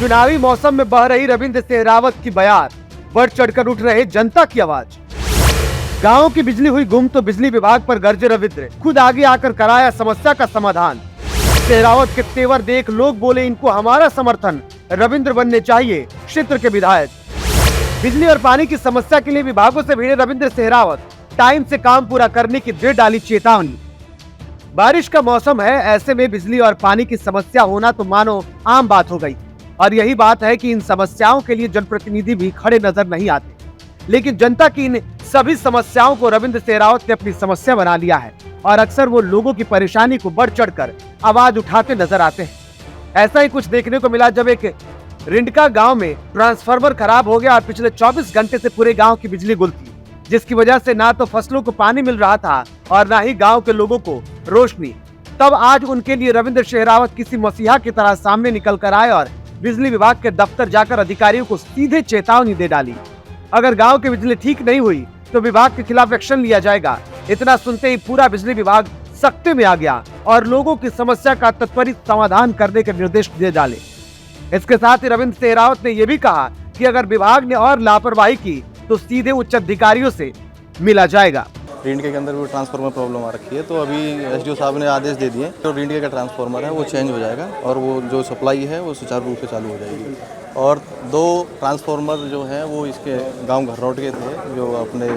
चुनावी मौसम में बह रही रविंद्र सहरावत की बयार, बढ़ चढ़कर उठ रहे जनता की आवाज। गांव की बिजली हुई गुम तो बिजली विभाग पर गरजे रविंद्र, खुद आगे आकर कराया समस्या का समाधान। सहरावत के तेवर देख लोग बोले इनको हमारा समर्थन, रविंद्र बनने चाहिए क्षेत्र के विधायक। बिजली और पानी की समस्या के लिए विभागों से भिड़े रविंद्र सहरावत, टाइम से काम पूरा करने की दे डाली चेतावनी। बारिश का मौसम है, ऐसे में बिजली और पानी की समस्या होना तो मानो आम बात हो गई। और यही बात है कि इन समस्याओं के लिए जनप्रतिनिधि भी खड़े नजर नहीं आते, लेकिन जनता की इन सभी समस्याओं को रविंद्र सहरावत ने अपनी समस्या बना लिया है और अक्सर वो लोगों की परेशानी को बढ़ चढ़कर आवाज उठाते नजर आते हैं। ऐसा ही कुछ देखने को मिला जब एक रिंडका गांव में ट्रांसफार्मर खराब हो गया और पिछले 24 घंटे से पूरे गांव की बिजली गुल थी, जिसकी वजह से ना तो फसलों को पानी मिल रहा था और ना ही गांव के लोगों को रोशनी। तब आज उनके लिए रविंद्र सहरावत किसी मसीहा की तरह सामने निकल कर आए और बिजली विभाग के दफ्तर जाकर अधिकारियों को सीधे चेतावनी दे डाली। अगर गांव की बिजली ठीक नहीं हुई तो विभाग के खिलाफ एक्शन लिया जाएगा। इतना सुनते ही पूरा बिजली विभाग सख्ते में आ गया और लोगों की समस्या का त्वरित समाधान करने के निर्देश दे डाले। इसके साथ ही रविंद्र सहरावत ने यह भी कहा कि अगर विभाग ने और लापरवाही की तो सीधे उच्च अधिकारियों से मिला जाएगा। रिंडके के अंदर वो ट्रांसफार्मर प्रॉब्लम आ रखी है, तो अभी एसडीओ साहब ने आदेश दे दिए तो रिंडके का ट्रांसफार्मर है वो चेंज हो जाएगा और वो जो सप्लाई है वो सुचारू रूप से चालू हो जाएगी। और 2 ट्रांसफार्मर जो हैं वो इसके गांव घरनौट के थे, जो अपने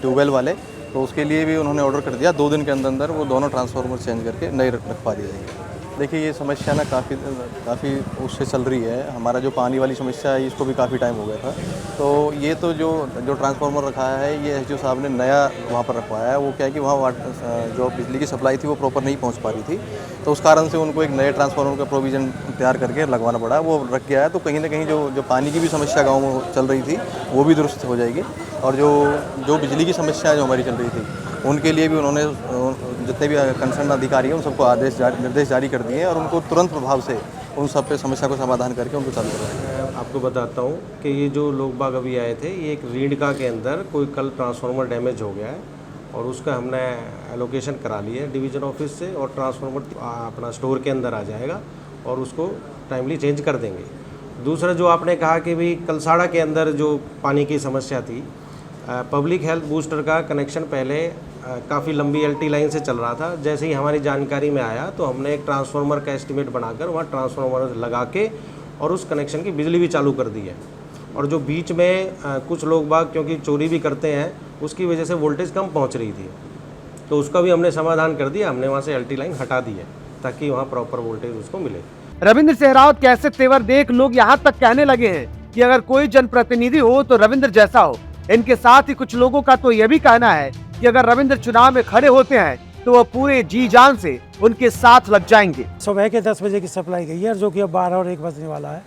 ट्यूबवेल वाले, तो उसके लिए भी उन्होंने ऑर्डर कर दिया। 2 दिन के अंदर वो दोनों ट्रांसफार्मर चेंज करके नए रखवा दिए जाएंगे। देखिए ये समस्या ना काफ़ी उससे चल रही है। हमारा जो पानी वाली समस्या है इसको भी काफ़ी टाइम हो गया था, तो ये तो जो ट्रांसफार्मर रखा है ये एसडीओ साहब ने नया वहाँ पर रखवाया है। वो क्या है कि वहाँ जो बिजली की सप्लाई थी वो प्रॉपर नहीं पहुँच पा रही थी, तो उस कारण से उनको एक नए ट्रांसफार्मर का प्रोविज़न तैयार करके लगवाना पड़ा। वो रख गया है, तो कहीं ना कहीं जो पानी की भी समस्या गाँव में चल रही थी वो भी दुरुस्त हो जाएगी। और जो बिजली की समस्या जो हमारी चल रही थी उनके लिए भी उन्होंने जितने भी कंसर्न अधिकारी हैं उन सबको निर्देश जारी कर दिए हैं और उनको तुरंत प्रभाव से उन सब पे समस्या को समाधान करके उनको चालू करवाएंगे। आपको बताता हूँ कि ये जो लोग बाग अभी आए थे, ये एक रिंडका के अंदर कोई कल ट्रांसफार्मर डैमेज हो गया है और उसका हमने एलोकेशन करा लिया है डिवीज़न ऑफिस से, और ट्रांसफार्मर अपना स्टोर के अंदर आ जाएगा और उसको टाइमली चेंज कर देंगे। दूसरा जो आपने कहा कि भाई कलसाड़ा के अंदर जो पानी की समस्या थी, पब्लिक हेल्थ बूस्टर का कनेक्शन पहले काफ़ी लंबी एलटी लाइन से चल रहा था। जैसे ही हमारी जानकारी में आया तो हमने एक ट्रांसफार्मर का एस्टिमेट बनाकर वहाँ ट्रांसफार्मर लगा के और उस कनेक्शन की बिजली भी चालू कर दी है। और जो बीच में कुछ लोग बाग क्योंकि चोरी भी करते हैं, उसकी वजह से वोल्टेज कम पहुँच रही थी, तो उसका भी हमने समाधान कर दिया। हमने वहाँ से एलटी लाइन हटा दी है ताकि वहाँ प्रॉपर वोल्टेज उसको मिले। रविंद्र सहरावत के ऐसे तेवर देख लोग यहाँ तक कहने लगे हैं कि अगर कोई जनप्रतिनिधि हो तो रविंद्र जैसा हो। इनके साथ ही कुछ लोगों का तो यह भी कहना है कि अगर रविंद्र चुनाव में खड़े होते हैं तो वो पूरे जी जान से उनके साथ लग जाएंगे। सुबह के 10 बजे की सप्लाई गई है, जो कि अब 12 और 1 बजने वाला है।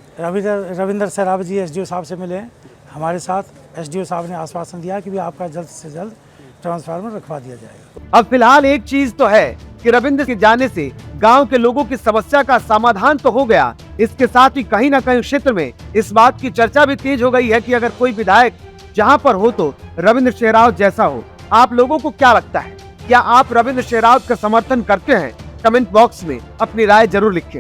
रविंद्र सहरावत जी एसडीओ साहब से मिले हैं हमारे साथ। एसडीओ साहब ने आश्वासन दिया कि भी आपका जल्द से जल्द ट्रांसफार्मर रखवा दिया जाएगा। अब फिलहाल एक चीज तो है कि रविंद्र के जाने से गांव के लोगों की समस्या का समाधान तो हो गया, इसके साथ ही कहीं न कहीं क्षेत्र में इस बात की चर्चा भी तेज हो गई है कि अगर कोई विधायक जहां पर हो तो रविंद्र सहरावत जैसा हो। आप लोगों को क्या लगता है? क्या आप रविंद्र सहरावत का समर्थन करते हैं? कमेंट बॉक्स में अपनी राय जरूर लिखें।